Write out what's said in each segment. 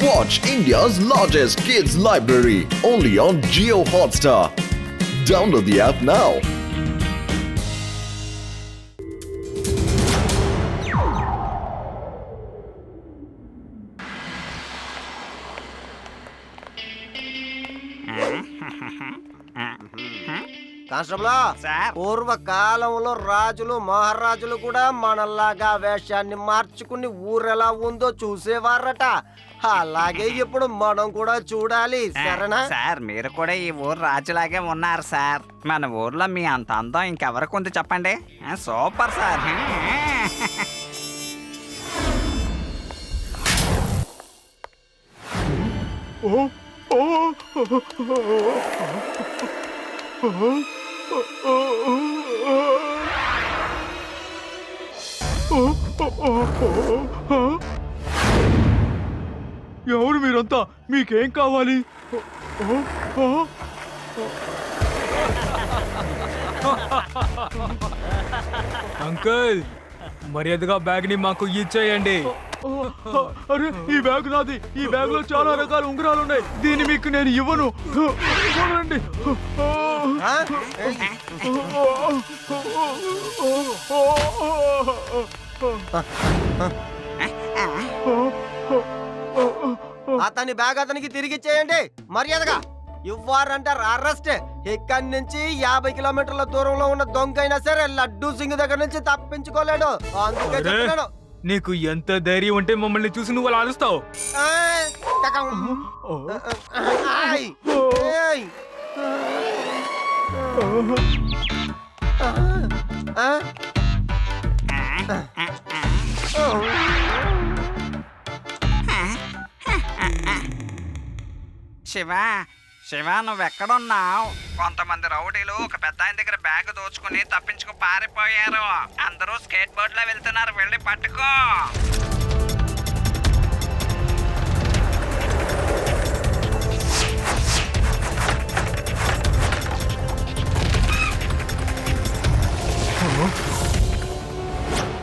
Watch India's largest kids library only on Jio Hotstar. Download the app now. Constable పూర్వకాలంలో రాజులు మహారాజులు కూడా మనలాగా వేషాన్ని మార్చుకుని ఊరెలా ఉందో చూసేవారట. అలాగే ఇప్పుడు మనం కూడా చూడాలి, సరేనా? సార్ మీరు కూడా ఈ ఊరు రాజులాగే ఉన్నారు సార్. మన ఊర్లో మీ అంత అందం ఇంకెవరికి ఉంది చెప్పండి. Super sir. ఎవరు మీరంతా? మీకేం కావాలి? అంకుల్, మర్యాదగా బ్యాగ్ ని మాకు ఇచ్చేయండి. అరే, ఈ బ్యాగ్ నాది. ఈ బ్యాగ్ లో చాలా రకాల ఉంగరాలు ఉన్నాయి. దీన్ని మీకు నేను ఇవ్వను. చూడండి. అతని బ్యాగ్ అతనికి తిరిగి ఇచ్చేయండి మర్యాదగా. ఇవ్వారంటారు అరెస్ట్. ఇక్కడి నుంచి 50 కిలోమీటర్ల దూరంలో ఉన్న దొంగ అయినా సరే లడ్డూ సింగ్ దగ్గర నుంచి తప్పించుకోలేడు. అందుకే చెప్తున్నాను. నీకు ఎంత ధైర్యం ఉంటే మమ్మల్ని చూసి నువ్వు అలా అరుస్తావు? శివ, శివ నువ్వెక్కడున్నావు? కొంతమంది రౌడీలు ఒక పెద్ద ఆయన దగ్గర బ్యాగ్ దోచుకుని తప్పించుకు పారిపోయారు. అందరూ స్కేట్ బోర్డ్ లో వెళ్తున్నారు, వెళ్ళి పట్టుకో.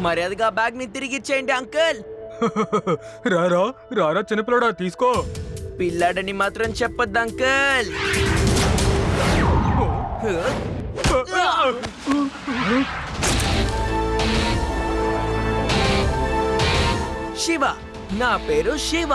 మర్యాదగా బ్యాగ్ ని తిరిగి ఇచ్చేయండి అంకుల్. రారా రారా చిన్నపిల్లడా, తీసుకో. పిల్లాడని మాత్రం చెప్పొద్దు అంకుల్. శివ, నా పేరు శివ.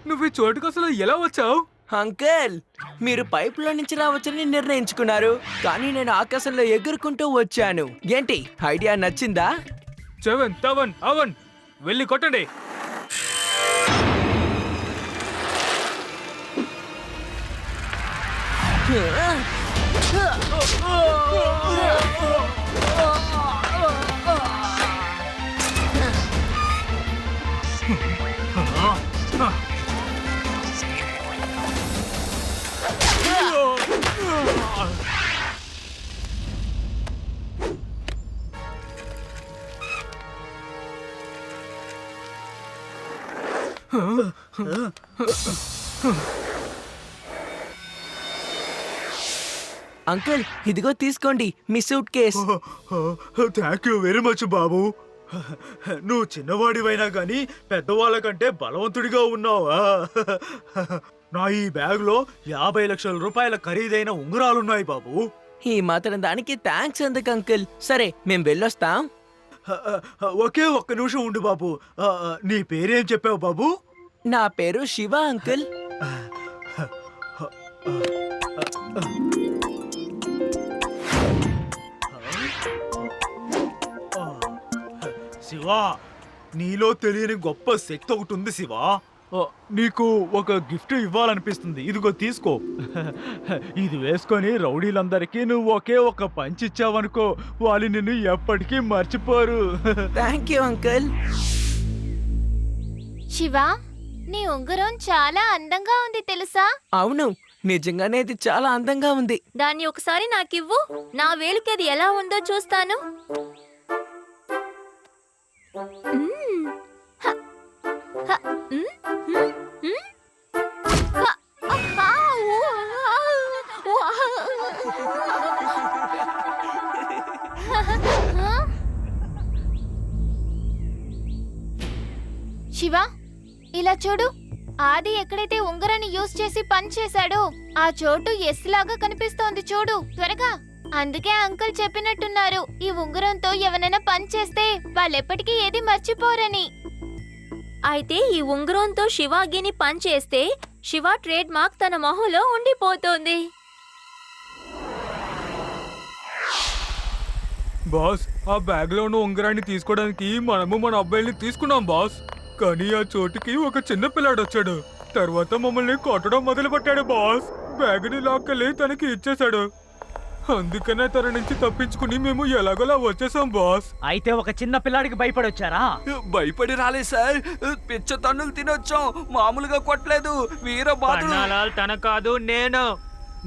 నువ్వు ఈ చోటుకు అసలు ఎలా వచ్చావు? అంకుల్, మీరు పైప్ లో నుంచి రావచ్చని నిర్ణయించుకున్నారు, కానీ నేను ఆకాశంలో ఎగురుకుంటూ వచ్చాను. ఏంటి ఐడియా నచ్చిందా? 7 7 అవన్ వెళ్ళి కొట్టండి. అంకుల్ ఇదిగో తీసుకోండి మీ suitcase. Thank you very much బాబు. నువ్వు చిన్నవాడివైనా గాని పెద్దవాళ్ళ కంటే బలవంతుడిగా ఉన్నావా? నా ఈ బ్యాగ్ లో 50 లక్షల రూపాయల ఖరీదైన ఉంగరాలున్నాయి బాబు. ఈ మాత్రం దానికి థ్యాంక్స్ ఎందుకు అంకుల్? సరే మేం వెళ్ళొస్తాం. ఒకే ఒక్క నిమిషం ఉండు బాబు. నీ పేరేం చెప్పావు బాబు? నా పేరు శివ అంకుల్. శివా, నీలో తెలియని గొప్ప శక్తి ఒకటి ఉంది శివా. నీకు ఒక గిఫ్ట్ ఇవ్వాలనిపిస్తుంది. ఇదిగో తీసుకో. ఇది వేసుకొని రౌడీలందరికీ నువ్వు ఒకే ఒక పంచ్ ఇచ్చావనుకో, వాళ్ళు నిన్ను ఎప్పటికీ మర్చిపోరు. Thank you uncle. శివ, నీ ఉంగరం చాలా అందంగా ఉంది తెలుసా? అవును, నిజంగానే ఇది చాలా అందంగా ఉంది. దాన్ని ఒకసారి నాకివ్వు. నా వేలుకి అది ఎలా ఉందో చూస్తాను. మ్మ్. హ. హ. మ్మ్. మ్మ్. మ్మ్. హ. అహా. ఊ. హ? శివ, ఇలా చూడు. ఆది ఎక్కడైతే ఉంగరాన్ని యూజ్ చేసి పని చేశాడో ఆ చోటు ఎస్ లాగా కనిపిస్తోంది చూడు త్వరగా. అందుకే అంకుల్ చెప్పినట్టున్నారు, ఈ ఉంగరంతో ఎవరైనా పని చేస్తే వాళ్ళెప్పటికీ ఏది మర్చిపోరని. అయితే ఈ ఉంగరంతో శివాగిని పని చేస్తే శివ ట్రేడ్ మార్క్ తన మొహంలో ఉండిపోతుంది. బాస్, ఆ బ్యాగ్ లో ఉన్న ఉంగరాన్ని తీసుకోవడానికి మనము మన అబ్బాయిని తీసుకున్నాం బాస్. కానీ ఆ చోటుకి ఒక చిన్న పిల్లాడు వచ్చాడు. తర్వాత మమ్మల్ని కొట్టడం మొదలు పెట్టాడు బాస్. బ్యాగ్ని లాక్కెళ్ళి తనకి ఇచ్చేశాడు. అందుకనే తన నుంచి తప్పించుకుని మేము ఎలాగోలా వచ్చేసాం బాస్. అయితే ఒక చిన్న పిల్లాడికి భయపడి వచ్చారా? భయపడి రాలేదు సార్, పిచ్చ తన్నులు తినొచ్చాం, మామూలుగా కొట్టలేదు. వీర పన్నాలాల్ తన కాదు, నేను.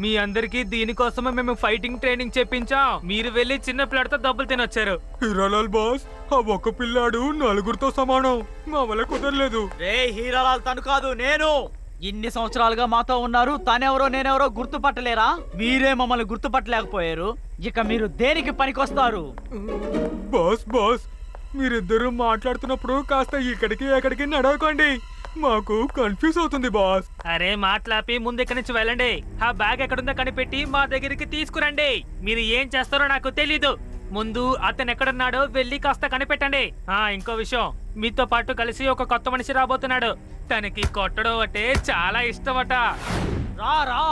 మీ అందరికి దీనికోసమే మేము ఫైటింగ్ ట్రైనింగ్ చెప్పించాం. మీరు వెళ్ళి చిన్న పిల్లాడితో దెబ్బలు తినొచ్చారు. హీరాలాల్ బాస్, ఆ ఒక్క పిల్లాడు నలుగురితో సమానం. మా వల్ల కుదరలేదు. రే హీరాలాల్ తను కాదు, నేను. ఇన్ని సంవత్సరాలుగా మాతో ఉన్నారు, తనెవరో నేనెవరో గుర్తుపట్టలేరా? మీరే మమ్మల్ని గుర్తుపట్టలేకపోయారు. ఇక మీరు దేనికి పనికొస్తారు? బాస్ బాస్, మీరిద్దరూ మాట్లాడుతున్నప్పుడు కాస్త ఇక్కడికి ఎక్కడికి నడవకండి. మాకు కన్ఫ్యూజ్ అవుతుంది బాస్. అరే మాట్లాపి ముందు ఇక్కడి నుంచి వెళ్ళండి. ఆ బ్యాగ్ ఎక్కడుందో కనిపెట్టి మా దగ్గరికి తీసుకురండి. మీరు ఏం చేస్తారో నాకు తెలీదు. ముందు అతను ఎక్కడున్నాడో వెళ్ళి కాస్త కనిపెట్టండి. ఇంకో విషయం, మీతో పాటు కలిసి ఒక కొత్త మనిషి రాబోతున్నాడు. తనకి కొట్టడం అంటే చాలా ఇష్టమట. రా రా.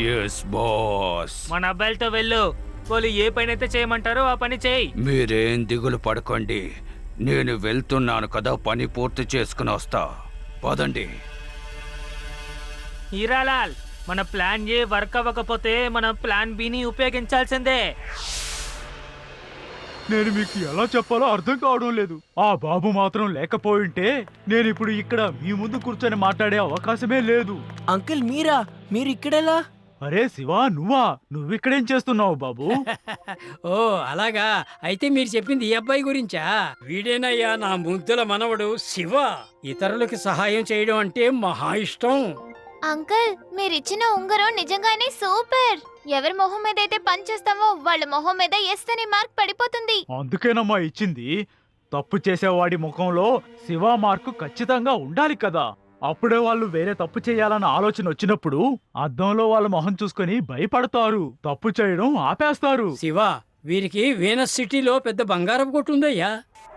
Yes boss. మన అబ్బాయిలతో వెళ్ళు. వాళ్ళు ఏ పని అయితే చేయమంటారో ఆ పని చేయి. మీరేం దిగులు పడకండి, నేను వెళ్తున్నాను కదా, పని పూర్తి చేసుకుని వస్తా. పదండి. హీరాలాల్, మన ప్లాన్ ఏ వర్క్ అవ్వకపోతే మనం ప్లాన్ బిని ఉపయోగించాల్సిందే. నేను మీకు ఎలా చెప్పాలో అర్థం కావడం లేదు. ఆ బాబు మాత్రం లేకపోయింటే నేను ఇప్పుడు ఇక్కడ మీ ముందు కూర్చొని మాట్లాడే అవకాశమే లేదు. అంకుల్ మీరా? మీరు ఇక్కడెలా? అరే శివా, నువ్విక్కడేం చేస్తున్నావు బాబు? ఓ అలాగా, అయితే మీరు చెప్పింది ఈ అబ్బాయి గురించా? వీడేనయ్యా నా ముద్దుల మనవడు శివ. ఇతరులకు సహాయం చేయడం అంటే మహా ఇష్టం. అంకుల్, మీరిచ్చిన ఉంగరం నిజంగానే సూపర్. ఎవరి మొహం మీద అయితే పని చేస్తామో వాళ్ళ మొహం మీద ఎస్ అనే మార్క్ పడిపోతుంది. అందుకేనమ్మా ఇచ్చింది. తప్పు చేసేవాడి ముఖంలో శివ మార్కు ఖచ్చితంగా ఉండాలి కదా. అప్పుడే వాళ్ళు వేరే తప్పు చేయాలన్న ఆలోచన వచ్చినప్పుడు అద్దంలో వాళ్ళ మొహం చూసుకొని భయపడతారు, తప్పు చేయడం ఆపేస్తారు. శివ, వీరికి వీనస్ సిటీలో పెద్ద బంగారం కొట్టుందయ్యా.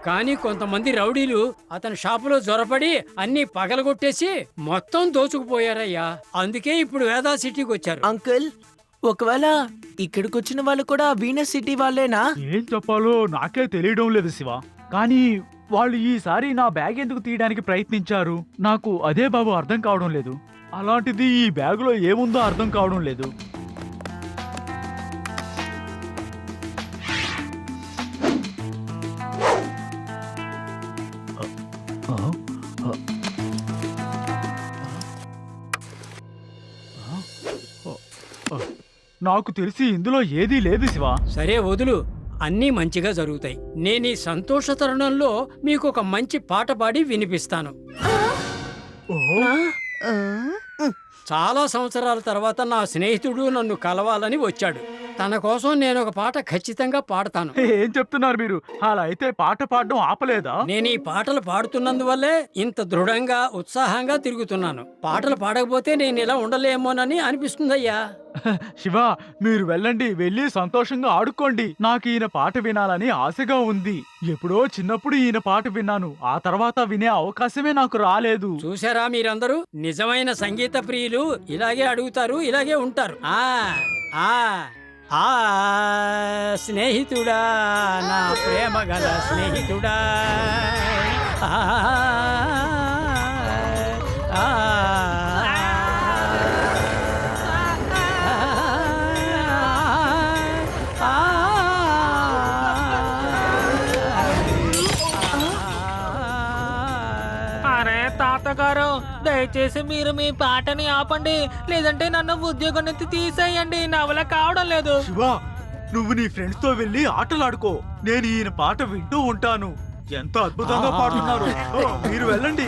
కానీ కొంతమంది రౌడీలు అతని షాపులో జొరపడి అన్ని పగలగొట్టేసి మొత్తం దోచుకుపోయారయ్యా. అందుకే ఇప్పుడు వేదా సిటీకి వచ్చారు. అంకుల్, ఒకవేళ ఇక్కడికి వచ్చిన వాళ్ళు కూడా వీనస్ సిటీ వాళ్ళేనా? ఏం చెప్పాలో నాకే తెలియడం లేదు శివ. కానీ వాళ్ళు ఈసారి నా బ్యాగ్ ఎందుకు తీయడానికి ప్రయత్నించారు, నాకు అదే బాబు అర్థం కావడం లేదు. అలాంటిది ఈ బ్యాగులో ఏముందో అర్థం కావడం లేదు. నాకు తెలిసి ఇందులో ఏదీ లేదు శివ. సరే వదులు, అన్నీ మంచిగా జరుగుతాయి. నేను ఈ సంతోష తరుణంలో మీకు ఒక మంచి పాట పాడి వినిపిస్తాను. చాలా సంవత్సరాల తర్వాత నా స్నేహితుడు నన్ను కలవాలని వచ్చాడు. తన కోసం నేను ఒక పాట ఖచ్చితంగా పాడతాను. ఏం చెప్తున్నారు మీరు? అలా అయితే పాట పాడడం ఆపలేదా? నేను ఈ పాటలు పాడుతున్నందువల్లే ఇంత దృఢంగా ఉత్సాహంగా తిరుగుతున్నాను. పాటలు పాడకపోతే నేను ఇలా ఉండలేమోనని అనిపిస్తుందయ్యా. శివ, మీరు వెళ్ళండి, వెళ్ళి సంతోషంగా ఆడుకోండి. నాకు ఈయన పాట వినాలని ఆశగా ఉంది. ఎప్పుడో చిన్నప్పుడు ఈయన పాట విన్నాను, ఆ తర్వాత వినే అవకాశమే నాకు రాలేదు. చూసారా మీరందరూ? నిజమైన సంగీత ప్రియులు ఇలాగే అడుగుతారు, ఇలాగే ఉంటారు. ఆ స్నేహితుడా, నా ప్రేమ గల స్నేహితుడా, ఆ, ఆ, అరే తాతగారు, దయచేసి మీరు మీ పాటని ఆపండి, లేదంటే నన్ను ఉద్యోగం నుంచి తీసేయండి. నా వల్ల కావడం లేదు. శివ, నువ్వు నీ ఫ్రెండ్స్ తో వెళ్ళి ఆటలాడుకో. నేను ఈయన పాట వింటూ ఉంటాను. ఎంత అద్భుతంగా పాడుతున్నారు. మీరు వెళ్ళండి.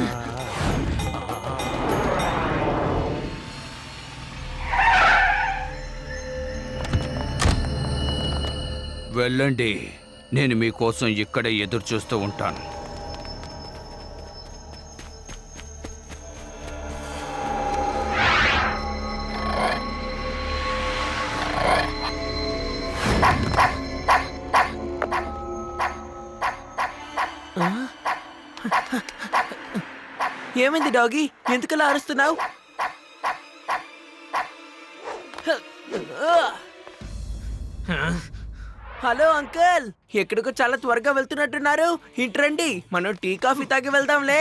వెళ్ళండి, నేను మీకోసం ఇక్కడే ఎదురు చూస్తూ ఉంటాను. ఏమైంది డాగీ, ఎందుకలా అరుస్తున్నావు? హలో అంకుల్, ఎక్కడికో చాలా త్వరగా వెళ్తున్నట్టున్నారు. ఇంట్రండి, మనం టీ కాఫీ తాగి వెళ్దాంలే.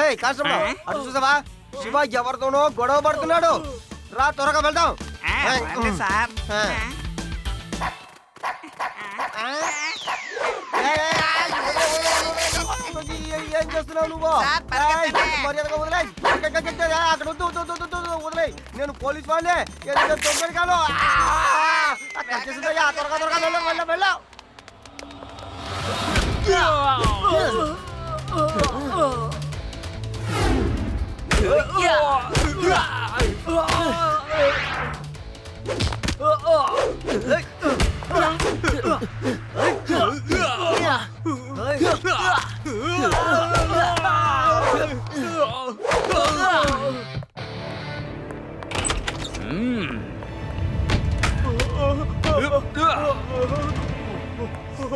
ఏయ్ కాష్టంలో అటు చూసావా? శివ ఎవరితోనో గొడవ పడుతున్నాడు. రా త్వరగా వెళ్దాం. సార్, ఏం చేస్తున్నావు నువ్వు? మర్యాదగా వదిలేయ్. అక్కడ వదిలేయ్. నేను పోలీస్ వాళ్ళే, ఏదైనా దొంగలు కాదు. త్వరగా త్వరగా వెళ్ళాం వెళ్ళాం.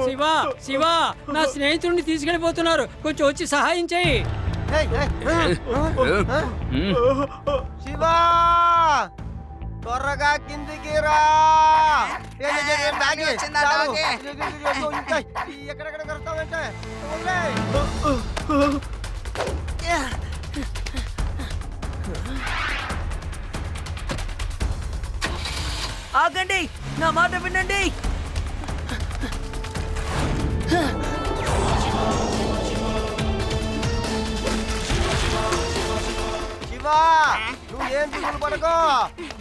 శివ, శివ, నా స్నేహితుడిని తీసుకెళ్ళిపోతున్నారు, కొంచెం వచ్చి సహాయం చేయి. శివా, త్వరగా కిందికి రా. ఎక్కడెక్కడ కడతావంటే ఆగండి, నా మాట వినండి. శివా, నువ్వు ఏం దిగులు పడకో,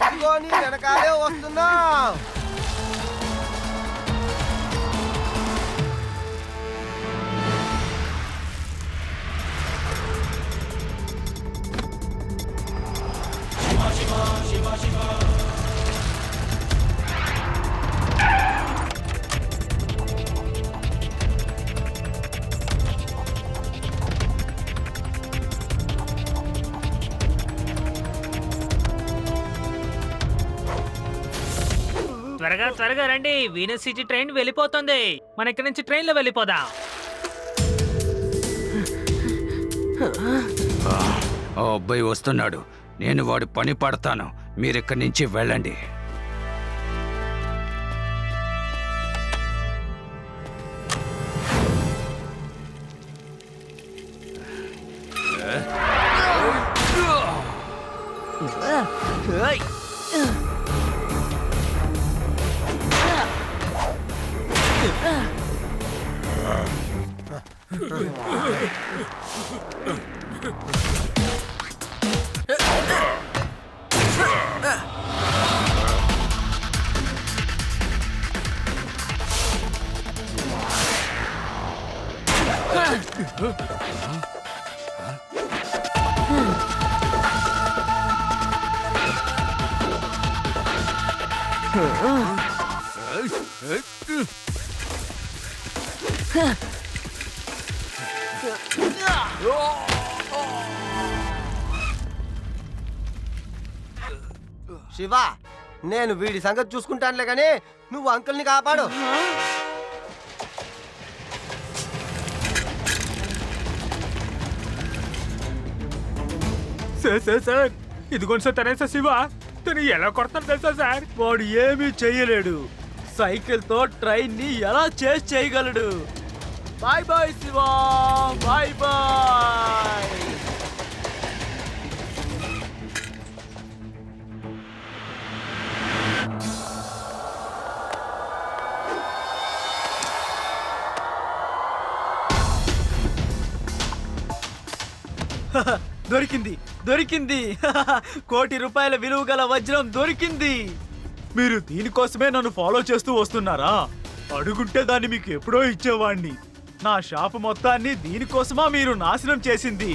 ఇదిగో నీ వెనకాలే వస్తున్నా. త్వరగా త్వరగా రండి, వీనస్ సిటీ ట్రైన్ వెళ్ళిపోతుంది. మన ఇక్కడి నుంచి ట్రైన్ లో వెళ్ళిపోదాం. ఆ అబ్బాయి వస్తున్నాడు, నేను వాడి పని పడతాను. మీరిక్కడి నుంచి వెళ్ళండి. శివ, నేను వీడి సంగతి చూసుకుంటానులే కానీ నువ్వు అంకుల్ని కాపాడు. సార్ ఇదిగోండి సార్, తనే సార్ శివ. తను ఎలా కొడతాను తెలుసా సార్? వాడు ఏమీ చెయ్యలేడు. సైకిల్ తో ట్రైన్ ని ఎలా చేయగలడు? Bye bye Shiva, bye bye. దొరికింది. ₹1,00,00,000 విలువ గల వజ్రం దొరికింది. మీరు దీనికోసమే నన్ను ఫాలో చేస్తూ వస్తున్నారా? అడుగుంటే దాన్ని మీకు ఎప్పుడో ఇచ్చేవాణ్ణి. నా షాపు మొత్తాన్ని దీనికోసమా మీరు నాశనం చేసింది?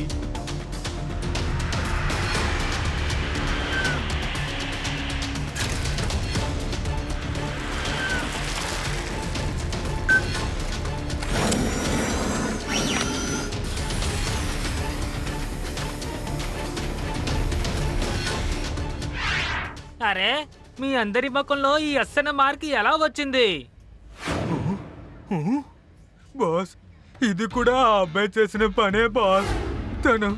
అరే, మీ అందరి ముఖంలో ఈ ఎస్ఎన్ మార్క్ ఎలా వచ్చింది? బాస్, ఇది కూడా ఆ అబ్బాయి చేసిన పనే బాస్. తను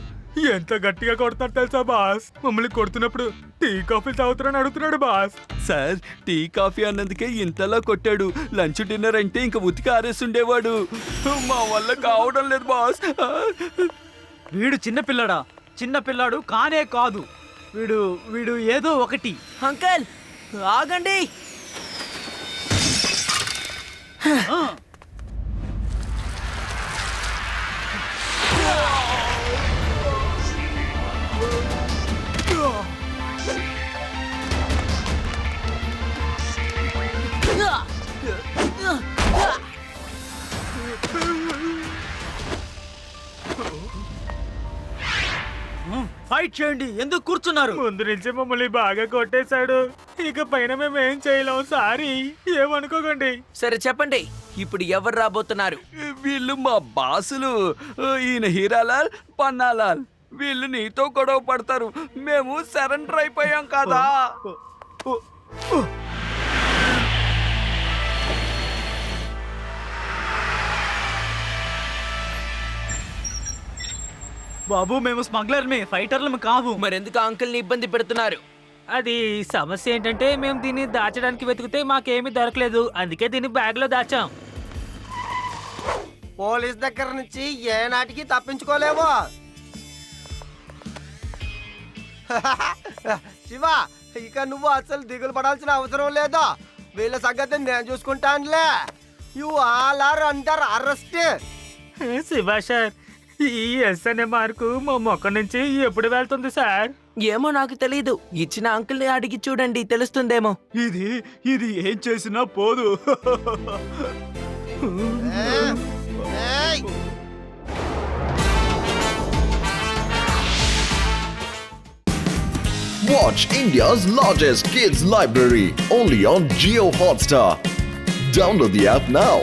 ఎంత గట్టిగా కొడతాడు తెలుసా బాస్? మమ్మల్ని కొడుతున్నప్పుడు టీ కాఫీ తాగుతారని అడుగుతున్నాడు బాస్. సార్, టీ కాఫీ అన్నందుకే ఇంతలా కొట్టాడు. లంచ్ డిన్నర్ అంటే ఇంకా ఉతికి ఆరేస్తుండేవాడు. మా వల్ల కావడం లేదు బాస్. వీడు చిన్నపిల్లాడు కానే కాదు. వీడు ఏదో ఒకటి. అంకల్, ఆగండి. ఫైట్ చేయండి, ఎందుకు కూర్చున్నారు? ముందు నుంచి మమ్మల్ని బాగా కొట్టేశాడు. ఇక పైన మేము ఏం చేయలేం. సారీ, ఏమనుకోకండి. సరే చెప్పండి, ఇప్పుడు ఎవరు రాబోతున్నారు? వీళ్ళు మా బాసులు. ఈయన హీరాలాల్, పన్నాలాల్. వీళ్ళు నీతో గొడవ పడతారు. మేము సరెండర్ అయిపోయాం కదా. బాబు, మేము స్మగ్లర్మే, ఫైటర్లము కావు. మరెందుకు అంకుల్ని ఇబ్బంది పెడుతున్నారు? అది సమస్య ఏంటంటే మేము దీన్ని దాచడానికి వెతికితే మాకేమీ దొరకలేదు. అందుకే దీన్ని బ్యాగ్ లో దాచాం. పోలీస్ దగ్గర నుంచి ఏ నాటికి తప్పించుకోలేవు. శివ, ఇక నువ్వు అసలు దిగులు పడాల్సిన అవసరం లేదు. వీళ్ళ సంగతి నేను చూసుకుంటానులే. You all are under arrest. Shiva sir, ఈ ఎస్ఎన్ మార్కు మా మొక్క నుంచి ఎప్పుడు వెళ్తుంది సార్? ఏమో నాకు తెలీదు. ఇచ్చిన అంకుల్ని అడిగి చూడండి, తెలుస్తుందేమో. ఇది ఏం చేసినా పోదు. Watch India's largest kids library only on Jio Hotstar. Download the app now.